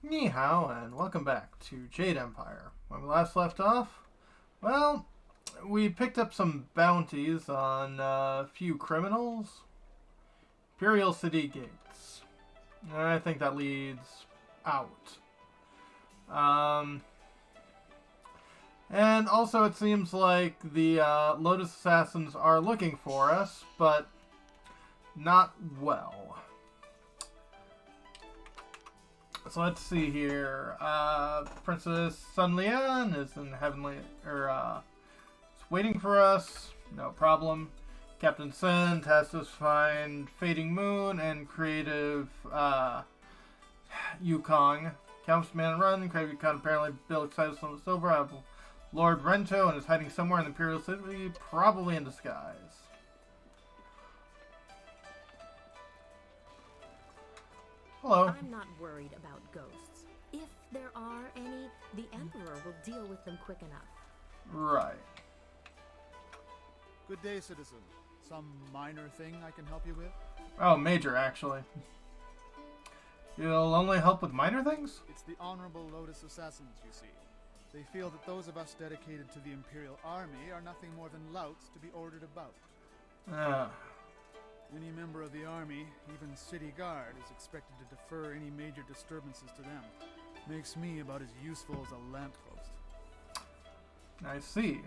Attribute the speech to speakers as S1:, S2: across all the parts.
S1: Ni hao, and welcome back to Jade Empire. When we last left off, well, we picked up some bounties on a few criminals. Imperial City Gates. And I think that leads out. And also it seems like the Lotus Assassins are looking for us, but not well. So let's see here. Princess Sun Lian is in heavenly, is waiting for us. No problem. Captain Sin tasked us to find Fading Moon and Creative Yukong. Countess Man Run. Creative Yukong apparently built excited on the silver. I have Lord Rento and is hiding somewhere in the Imperial City, probably in disguise. Hello.
S2: I'm not worried about ghosts. If there are any, the Emperor will deal with them quick enough.
S1: Right.
S3: Good day, citizen. Some minor thing I can help you with?
S1: Oh, major, actually. You'll only help with minor things?
S3: It's the Honorable Lotus Assassins, you see. They feel that those of us dedicated to the Imperial Army are nothing more than louts to be ordered about. Any member of the army, even city guard, is expected to defer any major disturbances to them. Makes me about as useful as a lamppost.
S1: I see.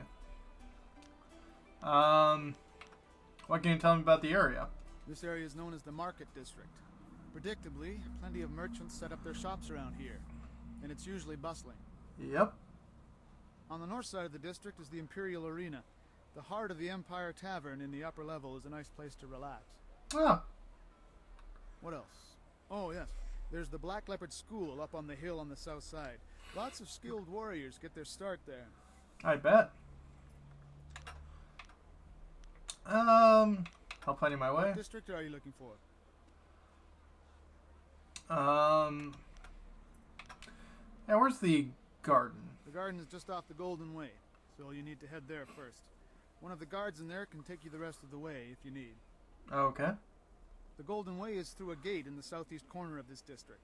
S1: What can you tell me about the area?
S3: This area is known as the Market District. Predictably, plenty of merchants set up their shops around here, and it's usually bustling.
S1: Yep.
S3: On the north side of the district is the Imperial Arena. The heart of the Empire Tavern in the upper level is a nice place to relax.
S1: Oh.
S3: What else? Oh, yes. There's the Black Leopard School up on the hill on the south side. Lots of skilled warriors get their start there.
S1: I bet. Help finding my way.
S3: What district are you looking for?
S1: Yeah, where's the garden?
S3: The garden is just off the Golden Way, so you need to head there first. One of the guards in there can take you the rest of the way if you need.
S1: Okay.
S3: The Golden Way is through a gate in the southeast corner of this district,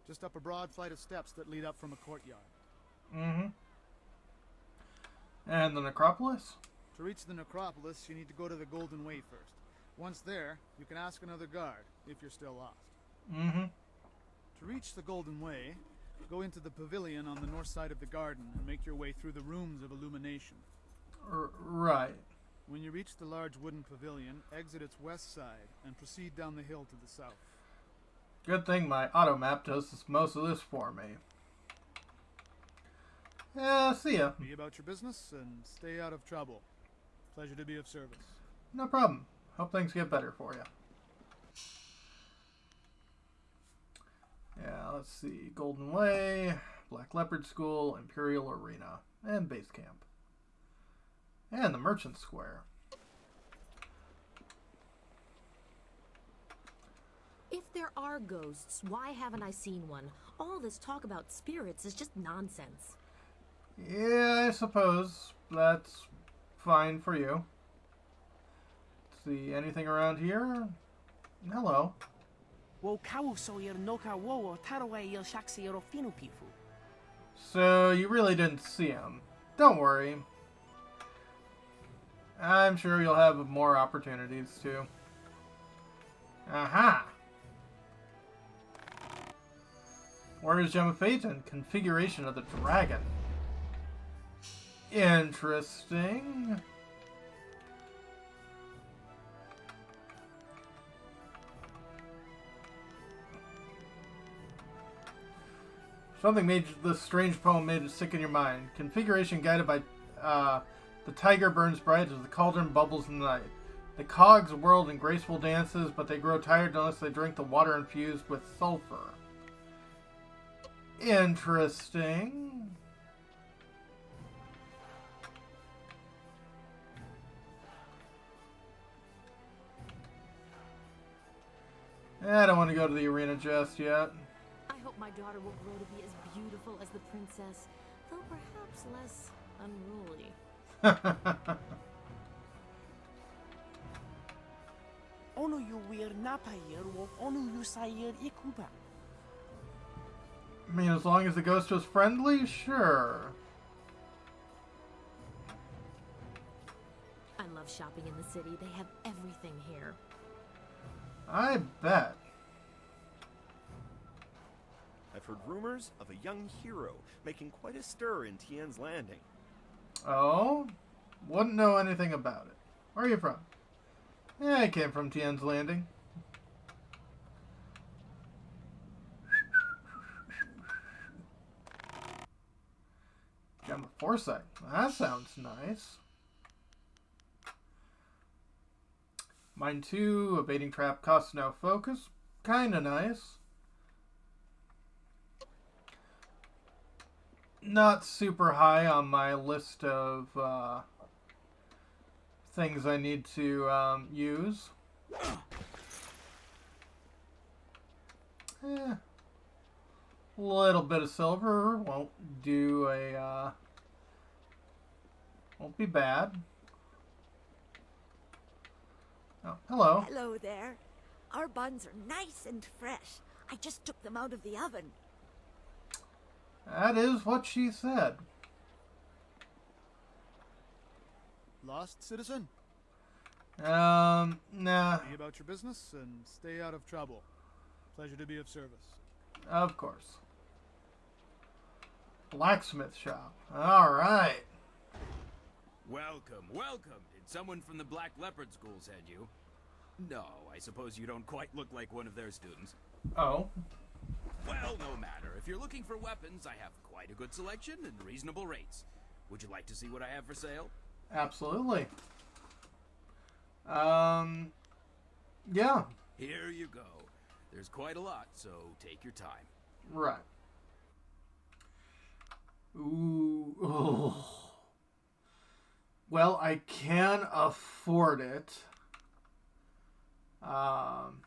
S3: just up a broad flight of steps that lead up from a courtyard.
S1: Mm-hmm. And the necropolis?
S3: To reach the necropolis, you need to go to the Golden Way first. Once there, you can ask another guard, if you're still lost.
S1: Mm-hmm.
S3: To reach the Golden Way, go into the pavilion on the north side of the garden and make your way through the rooms of illumination.
S1: Right.
S3: When you reach the large wooden pavilion, exit its west side and proceed down the hill to the south.
S1: Good thing my auto map does most of this for me. Yeah, see ya.
S3: Be about your business and stay out of trouble. Pleasure to be of service.
S1: No problem. Hope things get better for you. Yeah, let's see. Golden Way, Black Leopard School, Imperial Arena, and Base Camp. And the Merchant Square.
S2: If there are ghosts, why haven't I seen one? All this talk about spirits is just nonsense.
S1: Yeah, I suppose that's fine for you. See anything around here? Hello. So you really didn't see him. Don't worry. I'm sure you'll have more opportunities too. Aha! Warrior's Gem of Fate and Configuration of the Dragon. Interesting. Something made this strange poem made it stick in your mind. Configuration guided by the tiger burns bright as the cauldron bubbles in the night. The cogs whirled in graceful dances, but they grow tired unless they drink the water infused with sulfur. Interesting. I don't want to go to the arena just yet.
S2: I hope my daughter will grow to be as beautiful as the princess, though perhaps less unruly.
S1: I mean, as long as the ghost was friendly, sure.
S2: I love shopping in the city. They have everything here.
S1: I bet.
S4: I've heard rumors of a young hero making quite a stir in Tien's Landing.
S1: Oh? Wouldn't know anything about it. Where are you from? Yeah, I came from Tien's Landing. Got my foresight. That sounds nice. Mine too. Evading trap costs no focus. Kinda nice. Not super high on my list of things I need to use. Little bit of silver won't do a won't be bad. Oh, hello.
S5: Hello there. Our buns are nice and fresh. I just took them out of the oven.
S1: That is what she said.
S3: Lost, citizen?
S1: Nah.
S3: Be about your business and stay out of trouble. Pleasure to be of service.
S1: Of course. Blacksmith shop. Alright.
S6: Welcome, welcome. Did someone from the Black Leopard School send you? No, I suppose you don't quite look like one of their students.
S1: Oh.
S6: Well, no matter. If you're looking for weapons, I have quite a good selection and reasonable rates. Would you like to see what I have for sale?
S1: Absolutely. Yeah.
S6: Here you go. There's quite a lot, so take your time.
S1: Right. Ooh. Ugh. Well, I can afford it. Bottle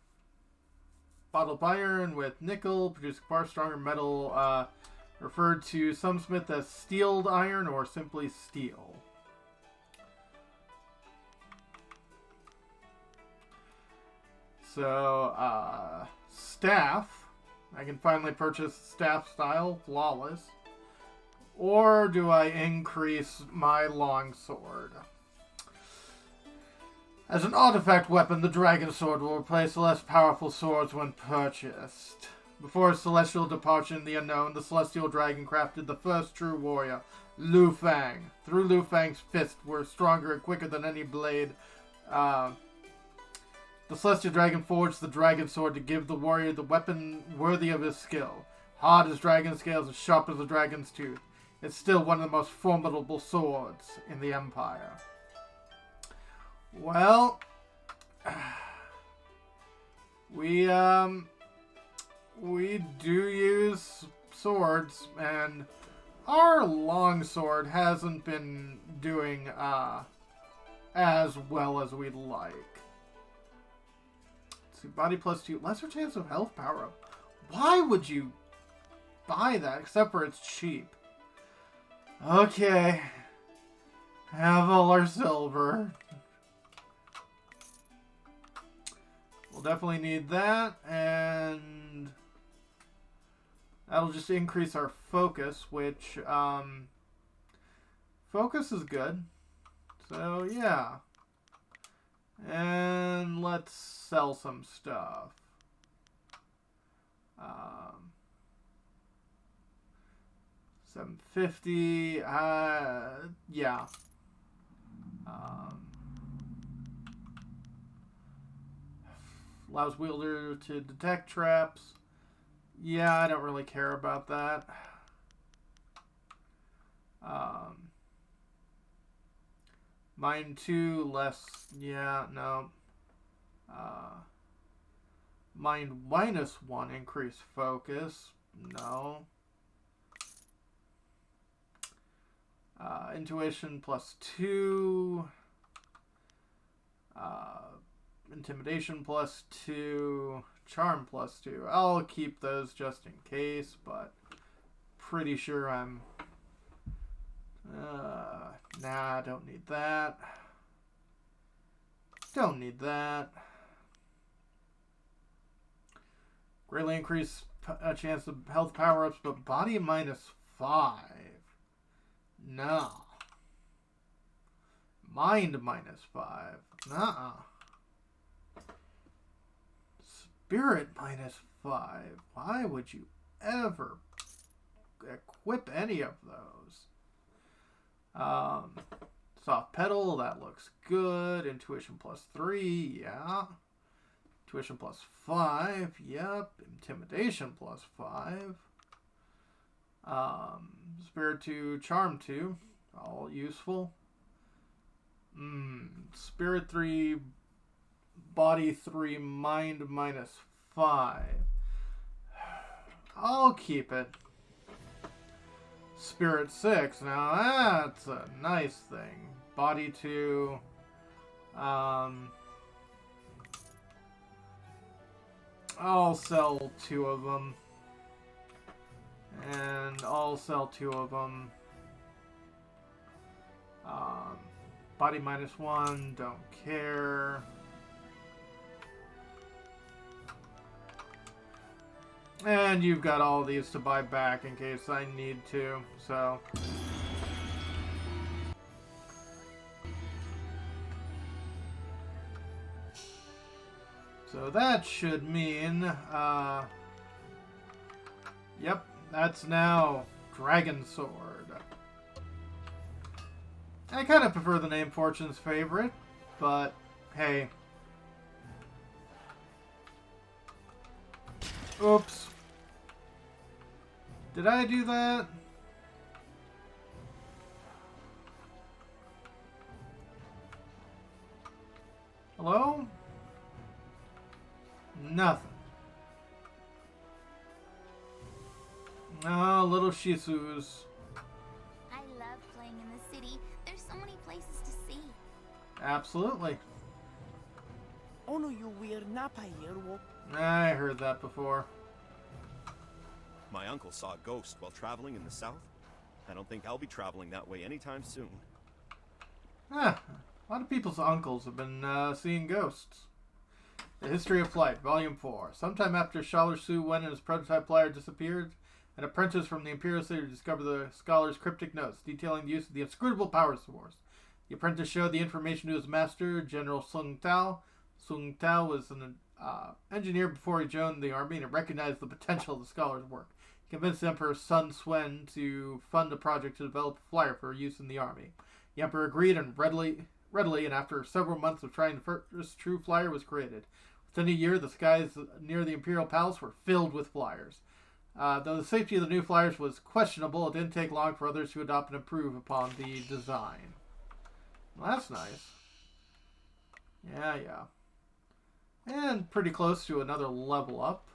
S1: of iron with nickel, producing far stronger metal, referred to some smith as steeled iron or simply steel. So, staff. I can finally purchase staff style, flawless. Or do I increase my longsword? As an artifact weapon, the dragon sword will replace less powerful swords when purchased. Before his celestial departure in the unknown, the celestial dragon crafted the first true warrior, Lu Fang. Through Lu Fang's fists were stronger and quicker than any blade. The celestial dragon forged the dragon sword to give the warrior the weapon worthy of his skill. Hard as dragon scales and sharp as a dragon's tooth. It's still one of the most formidable swords in the Empire. Well, we do use swords, and our longsword hasn't been doing as well as we'd like. Let's see, body plus 2, lesser chance of health power up. Why would you buy that except for it's cheap? Okay, have all our silver. We'll definitely need that, and that'll just increase our focus, which, focus is good. So, yeah. And let's sell some stuff. 750, yeah. Allows wielder to detect traps. Yeah, I don't really care about that. Mine 2, less, yeah, no. Mine -1, increase focus, no. Intuition +2. Intimidation +2. Charm +2. I'll keep those just in case, but pretty sure I'm... nah, I don't need that. Don't need that. Greatly increase a chance of health power-ups, but body -5. No. Mind -5. Nuh-uh. Spirit -5. Why would you ever equip any of those? Soft pedal, that looks good. Intuition +3, yeah. Intuition +5, yep. Intimidation +5. Spirit 2, Charm 2, all useful. Spirit 3, Body 3, Mind -5. I'll keep it. Spirit 6, now that's a nice thing. Body 2, I'll sell 2 of them. And I'll sell 2 of them. Body -1, don't care. And you've got all these to buy back in case I need to, so. So that should mean, yep, that's now Dragon Sword. I kind of prefer the name Fortune's Favorite, but hey. Oops. Did I do that? Hello? Nothing. Oh, little Shisus.
S7: I love playing in the city. There's so many places to see.
S1: Absolutely. I heard that before.
S4: My uncle saw a ghost while traveling in the south. I don't think I'll be traveling that way anytime soon.
S1: A lot of people's uncles have been seeing ghosts. The History of Flight, Volume 4. Sometime after Scholar Su Wen and his prototype flyer disappeared, an apprentice from the Imperial City discovered the scholar's cryptic notes detailing the use of the inscrutable power source. The apprentice showed the information to his master, General Sung Tao. Sung Tao was an engineer before he joined the army and recognized the potential of the scholar's work. He convinced Emperor Sun Suen to fund a project to develop a flyer for use in the army. The Emperor agreed and readily, and after several months of trying, the first true flyer was created. Within a year, the skies near the Imperial Palace were filled with flyers. Though the safety of the new flyers was questionable, it didn't take long for others to adopt and improve upon the design. Well, that's nice. Yeah. And pretty close to another level up.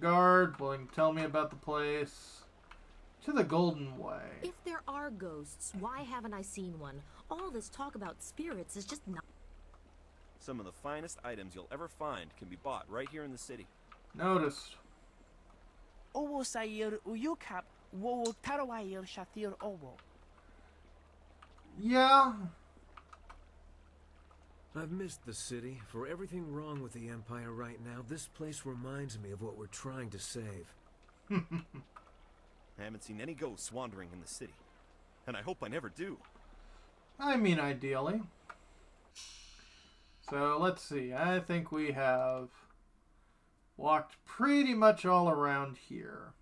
S1: Guard, willing to tell me about the place. To the Golden Way.
S2: If there are ghosts, why haven't I seen one? All this talk about spirits is just not...
S4: Some of the finest items you'll ever find can be bought right here in the city.
S1: Noticed. Yeah.
S8: I've missed the city. For everything wrong with the Empire right now, this place reminds me of what we're trying to save.
S4: I haven't seen any ghosts wandering in the city. And I hope I never do.
S1: I mean, ideally. So, let's see. I think we have walked pretty much all around here.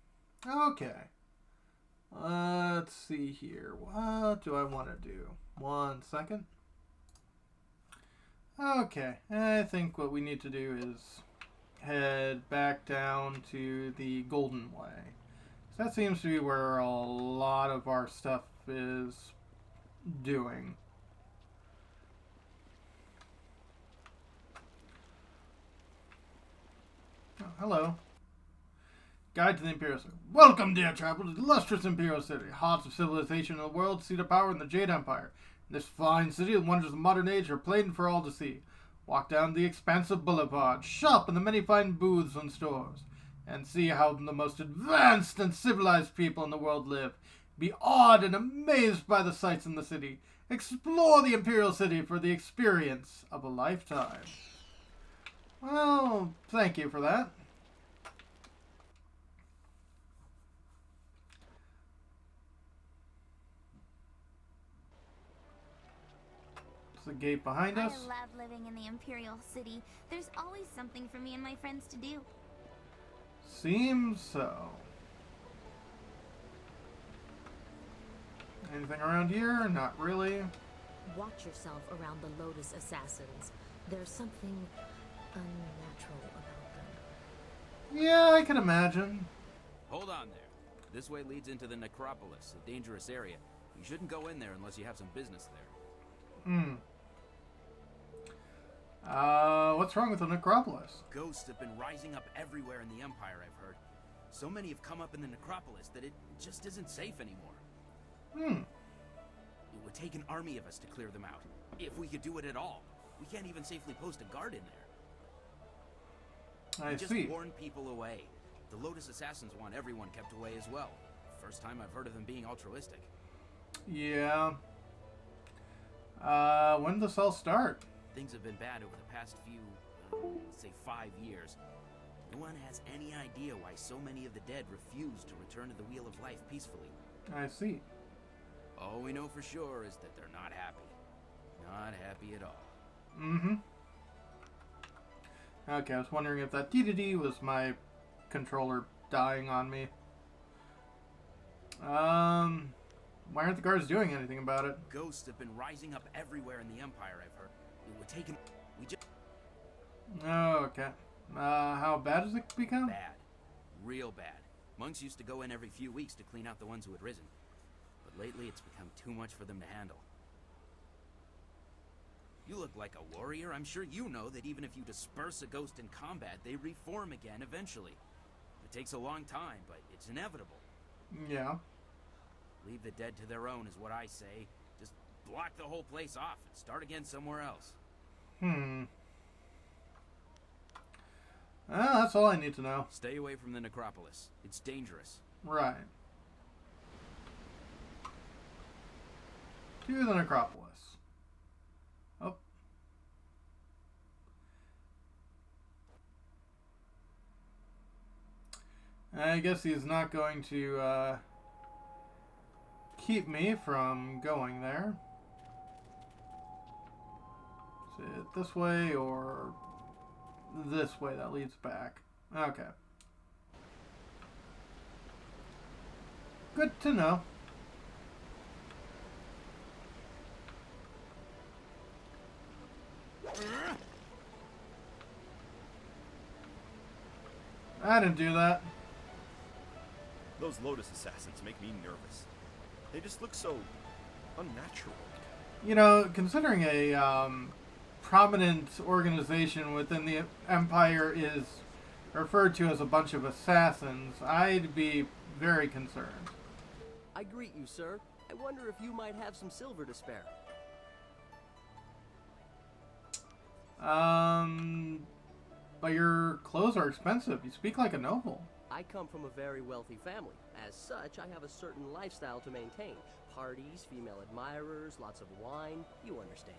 S1: Okay. Let's see here. What do I want to do? 1 second. Okay. I think what we need to do is head back down to the Golden Way. So that seems to be where a lot of our stuff is doing. Oh, hello. Guide to the Imperial City. Welcome, dear traveler, to the illustrious Imperial City, heart of civilization in the world, seat of power in the Jade Empire. In this fine city, the wonders of the modern age are plain for all to see. Walk down the expansive boulevard, shop in the many fine booths and stores, and see how the most advanced and civilized people in the world live. Be awed and amazed by the sights in the city. Explore the Imperial City for the experience of a lifetime. Well, thank you for that. There's the gate behind us.
S7: I love living in the Imperial City. There's always something for me and my friends to do.
S1: Seems so. Anything around here? Not really.
S2: Watch yourself around the Lotus Assassins. There's something unnatural about them.
S1: Yeah, I can imagine.
S6: Hold on there. This way leads into the Necropolis, a dangerous area. You shouldn't go in there unless you have some business there.
S1: What's wrong with the Necropolis?
S6: Ghosts have been rising up everywhere in the Empire, I've heard. So many have come up in the Necropolis that it just isn't safe anymore. It would take an army of us to clear them out, if we could do it at all. We can't even safely post a guard in there.
S1: I
S6: Just
S1: see.
S6: warn people away. The Lotus Assassins want everyone kept away as well. First time I've heard of them being altruistic.
S1: Yeah. When does this all start?
S6: Things have been bad over the past few, say 5 years. No one has any idea why so many of the dead refuse to return to the Wheel of Life peacefully.
S1: I see.
S6: All we know for sure is that they're not happy. Not happy at all.
S1: Okay, I was wondering if that D was my controller dying on me. Why aren't the guards doing anything about it?
S6: Ghosts have been rising up everywhere in the Empire, I've heard. It would take we just...
S1: Oh, okay. How bad has it become?
S6: Bad. Real bad. Monks used to go in every few weeks to clean out the ones who had risen. But lately it's become too much for them to handle. You look like a warrior. I'm sure you know that even if you disperse a ghost in combat, they reform again eventually. It takes a long time, but it's inevitable.
S1: Yeah.
S6: Leave the dead to their own is what I say. Just block the whole place off and start again somewhere else.
S1: That's all I need to know.
S6: Stay away from the Necropolis. It's dangerous.
S1: Right. To the Necropolis. Oh. I guess he's not going to keep me from going there. Is it this way or this way that leads back? Okay. Good to know. I didn't do that.
S4: Those Lotus Assassins make me nervous. They just look so unnatural.
S1: You know, considering a prominent organization within the Empire is referred to as a bunch of assassins, I'd be very concerned.
S9: I greet you, sir. I wonder if you might have some silver to spare.
S1: But your clothes are expensive. You speak like a noble.
S9: I come from a very wealthy family. As such, I have a certain lifestyle to maintain. Parties, female admirers, lots of wine. You understand.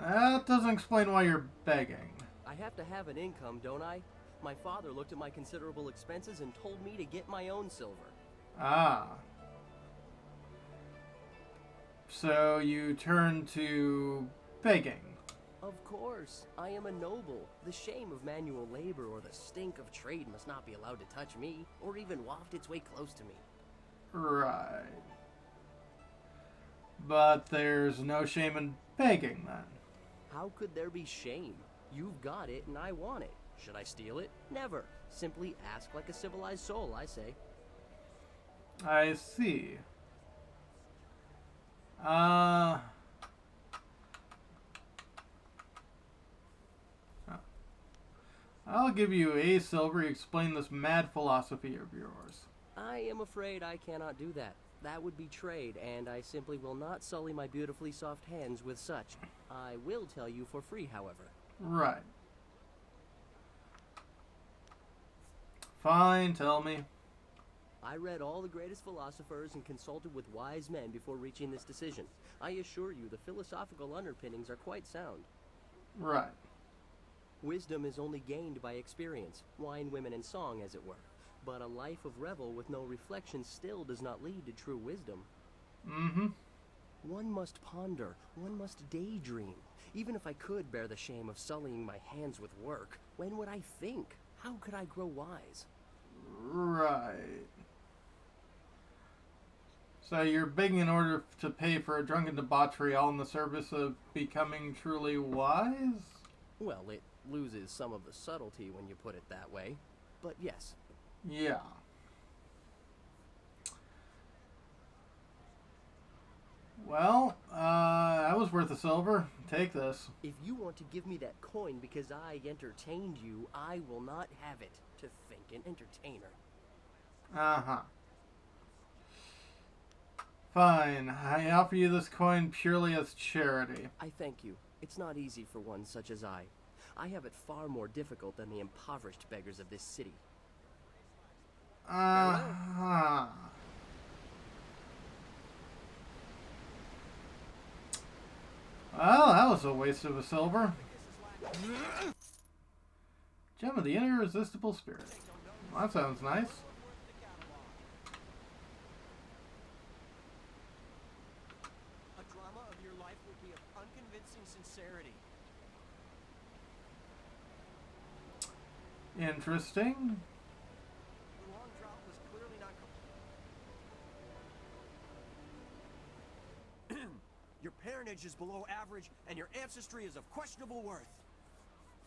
S1: That doesn't explain why you're begging.
S9: I have to have an income, don't I? My father looked at my considerable expenses and told me to get my own silver.
S1: So you turn to begging.
S9: Of course. I am a noble. The shame of manual labor or the stink of trade must not be allowed to touch me, or even waft its way close to me.
S1: Right. But there's no shame in begging, then.
S9: How could there be shame? You've got it and I want it. Should I steal it? Never. Simply ask like a civilized soul, I say.
S1: I see. I'll give you a silver. Explain this mad philosophy of yours.
S9: I am afraid I cannot do that. That would be trade, and I simply will not sully my beautifully soft hands with such. I will tell you for free, however.
S1: Right. Fine, tell me.
S9: I read all the greatest philosophers and consulted with wise men before reaching this decision. I assure you the philosophical underpinnings are quite sound.
S1: Right.
S9: Wisdom is only gained by experience, wine, women, and song, as it were. But a life of revel with no reflection still does not lead to true wisdom.
S1: Mm-hmm.
S9: One must ponder, one must daydream. Even if I could bear the shame of sullying my hands with work, when would I think? How could I grow wise?
S1: Right. So you're begging in order to pay for a drunken debauchery all in the service of becoming truly wise?
S9: Well, it loses some of the subtlety when you put it that way. But yes.
S1: Yeah. Well, that was worth a silver. Take this.
S9: If you want to give me that coin because I entertained you, I will not have it. To think, an entertainer.
S1: Uh-huh. Fine. I offer you this coin purely as charity.
S9: I thank you. It's not easy for one such as I. I have it far more difficult than the impoverished beggars of this city.
S1: Uh-huh. Well, that was a waste of a silver. Gem of the Irresistible Spirit. Well, that sounds nice.
S10: A drama of your life would be of unconvincing sincerity.
S1: Interesting.
S10: The long drought was clearly not Your parentage is below average, and your ancestry is of questionable worth.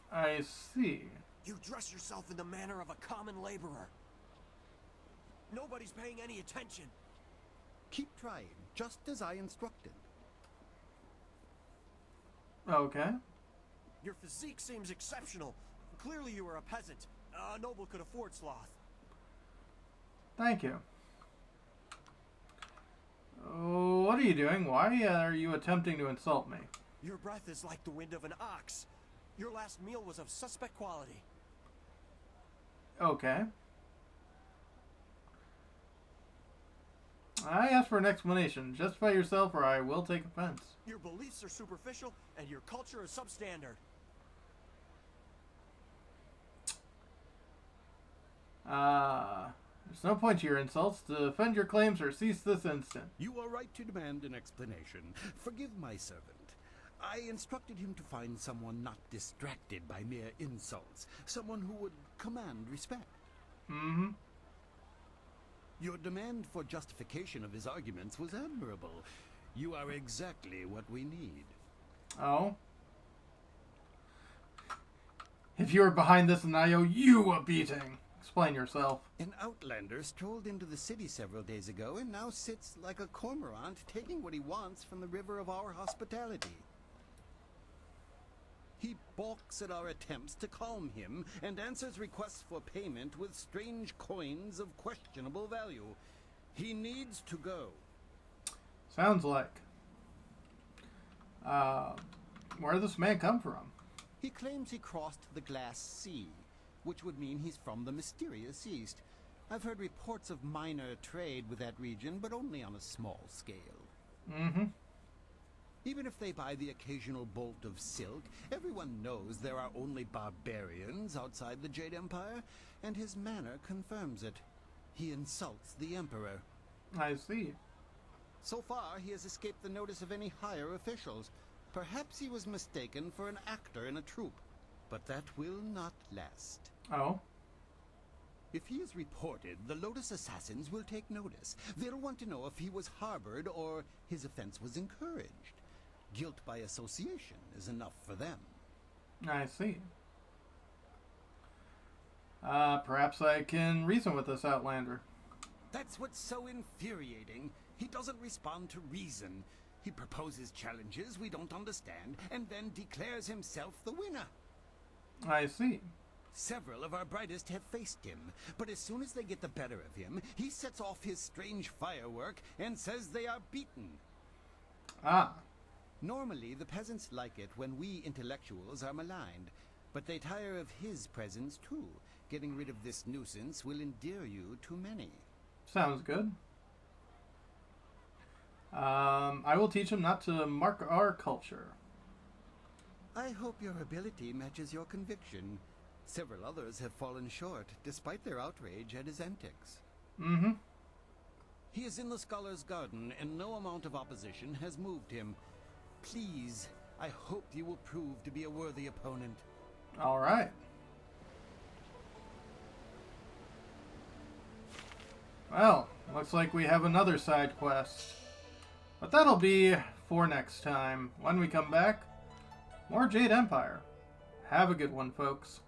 S1: I see.
S10: You dress yourself in the manner of a common laborer. Nobody's paying any attention.
S11: Keep trying, just as I instructed.
S1: Okay.
S10: Your physique seems exceptional. Clearly you are a peasant. A noble could afford sloth.
S1: Thank you. Oh, what are you doing? Why are you attempting to insult me?
S10: Your breath is like the wind of an ox. Your last meal was of suspect quality.
S1: Okay. I ask for an explanation. Justify yourself or I will take offense.
S10: Your beliefs are superficial and your culture is substandard.
S1: There's no point to your insults. Defend your claims or cease this instant.
S11: You are right to demand an explanation. Forgive my servant. I instructed him to find someone not distracted by mere insults. Someone who would command respect.
S1: Mm-hmm.
S11: Your demand for justification of his arguments was admirable. You are exactly what we need.
S1: Oh? If you were behind this, then I owe you a beating. Explain yourself.
S11: An Outlander strolled into the city several days ago and now sits like a cormorant, taking what he wants from the river of our hospitality. He balks at our attempts to calm him and answers requests for payment with strange coins of questionable value. He needs to go.
S1: Sounds like. Where did this man come from?
S11: He claims he crossed the Glass Sea, which would mean he's from the mysterious East. I've heard reports of minor trade with that region, but only on a small scale.
S1: Mm-hmm.
S11: Even if they buy the occasional bolt of silk, everyone knows there are only barbarians outside the Jade Empire, and his manner confirms it. He insults the Emperor.
S1: I see.
S11: So far, he has escaped the notice of any higher officials. Perhaps he was mistaken for an actor in a troupe, but that will not last.
S1: Oh?
S11: If he is reported, the Lotus Assassins will take notice. They'll want to know if he was harbored or his offense was encouraged. Guilt by association is enough for them.
S1: I see. Perhaps I can reason with this Outlander.
S11: That's what's so infuriating. He doesn't respond to reason. He proposes challenges we don't understand and then declares himself the winner.
S1: I see.
S11: Several of our brightest have faced him, but as soon as they get the better of him, he sets off his strange firework and says they are beaten.
S1: Ah.
S11: Normally, the peasants like it when we intellectuals are maligned, but they tire of his presence too. Getting rid of this nuisance will endear you to many.
S1: Sounds good. I will teach him not to mark our culture.
S11: I hope your ability matches your conviction. Several others have fallen short, despite their outrage at his antics.
S1: Mm-hmm.
S11: He is in the Scholar's Garden, and no amount of opposition has moved him. Please, I hope you will prove to be a worthy opponent.
S1: All right. Well, looks like we have another side quest. But that'll be for next time. When we come back, more Jade Empire. Have a good one, folks.